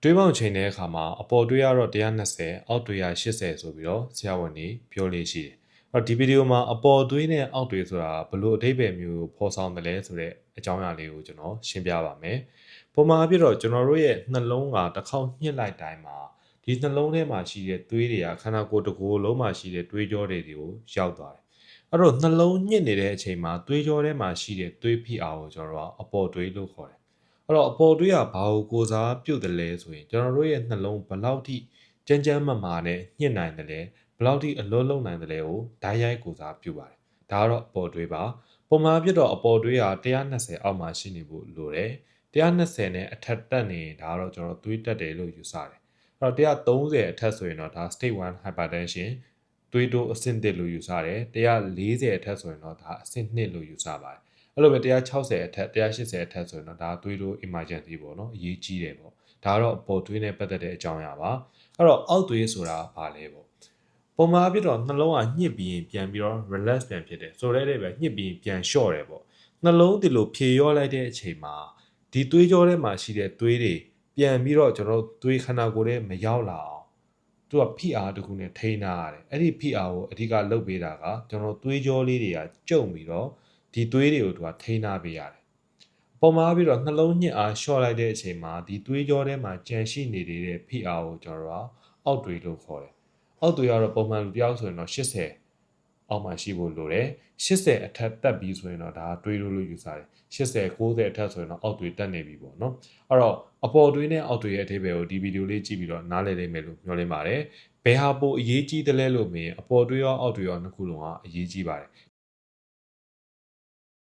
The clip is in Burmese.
တွေးပေါင်းချိန်တဲ့အခါမှာအပေါ်တွေးရတော့120အောက်တွေးရ80ဆိုပြီးတော့ဆရာဝန်ကြီးပြောလေးရှိတယ်။အဲ့တော့ဒီဗီဒီယိုမှာအပေါ်တွေးနဲ့အောက်တွေးဆိုတာဘယ်လိုအဓိပ္ပာယ်မျိုးဖော်ဆောင်တယ်လဲဆိုတဲ့အကြောင်းအရာလေးကိုကျွန်တော်ရှင်းပြပါမယ်။ပုံမှန်အဖြစ်တော့ကျွန်တော်တို့ရဲ့နှလုံးကတစ်ခေါက်ညှစ်လိုက်တိုင်းမှာဒီနှလုံးထဲမှာရှိတဲ့သွေးတွေကခန္ဓာကိုယ်တစ်ကိုယ်လုံးမှာရှိတဲ့သွေးကြောတွေကိုရောက်သွားတယ်။အဲ့တော့နှလုံးညှစ်နေတဲ့အချိန်မှာသွေးကြောထဲမှာရှိတဲ့သွေးဖိအားကိုကျွန်တော်တို့ကအပေါ်တွေးလို့ခေါ်တယ်။အဲ့တော့အပေါ်တွေးကဘာကိုကိုစားပြုတ်တယ်လဲဆိုရင်ကျွန်တော်တို့ရဲ့နှလုံးဘယ်လောက်ထိကြမ်းကြမ်းမာမာနဲ့ညှစ်နိုင်တယ်လဲဘယ်လောက်ထိအလွတ်လုံနိုင်တယ်လဲကိုဓာတ်ရိုက်ကိုစားပြုတ်ပါတယ်။ဒါကတော့အပေါ်တွေးပါ။ပုံမှန်ဖြစ်တော့အပေါ်တွေးက120အောက်မှာရှိနေဖို့လိုတယ်။120နဲ့အထက်တက်နေရင်ဒါကတော့ကျွန်တော်သွေးတက်တယ်လို့ယူဆတယ်။အဲ့တော့130အထက်ဆိုရင်တော့ဒါ state 1 hypertension သွေးတိုးအဆင့်1လို့ယူဆတယ်။140အထက်ဆိုရင်တော့ဒါအဆင့်2လို့ယူဆပါတယ်။အဲ့လိုပဲ160အထက်180အထက်ဆိုရင်တော့ဒါသွေးတိုး emergency ပေါ့နော်အရေးကြီးတယ်ပေါ့ဒါကတော့အပေါ်သွေးနဲ့ပတ်သက်တဲ့အကြောင်းအရာပါအဲ့တော့အောက်သွေးဆိုတာဘာလဲပေါ့ပုံမှန်အဖြစ်တော့နှလုံးကညှစ်ပြီးရင်ပြန်ပြီးတော့ relax ပြန်ဖြစ်တယ်ဆိုတဲ့ပဲညှစ်ပြီးပြန်လျှော့တယ်ပေါ့နှလုံးဒီလိုဖြေရောလိုက်တဲ့အချိန်မှာဒီသွေးကြောထဲမှာရှိတဲ့သွေးတွေပြန်ပြီးတော့ကျွန်တော်တို့သွေးခန္ဓာကိုယ်ထဲမရောက်လာအောင်သူကဖိအားတစ်ခုနဲ့ထိန်းထားရတယ်အဲ့ဒီဖိအားကိုအဓိကလုပ်ပေးတာကကျွန်တော်သွေးကြောလေးတွေကကျုံပြီးတော့ဒီသွေးတွေကိုသူကထိန်းထားပေးရတယ်ပုံမှန်ပြီးတော့နှလုံးညစ်အားလျှော့လိုက်တဲ့အချိန်မှာဒီသွေးကြောထဲမှာကြန့်ရှိနေတဲ့ဖိအားကိုကျွန်တော်တို့ကအောက်တွေလို့ခေါ်တယ်။အောက်တွေကတော့ပုံမှန်လူတယောက်ဆိုရင်တော့80အောက်မှာရှိဖို့လိုတယ်။80အထက်တက်ပြီးဆိုရင်တော့ဒါတွေးလို့ယူဆတယ်။80 90အထက်ဆိုရင်တော့အောက်တွေတက်နေပြီပေါ့နော်။အဲ့တော့အပေါ်တွေးနဲ့အောက်တွေရဲ့အဓိပ္ပာယ်ကိုဒီဗီဒီယိုလေးကြည့်ပြီးတော့နားလည်နိုင်မယ်လို့မျှော်လင့်ပါတယ်။ဘယ်ဟာပိုအရေးကြီးတယ်လဲလို့မေးရင်အပေါ်တွေးရောအောက်တွေရောနှစ်ခုလုံးကအရေးကြီးပါတယ်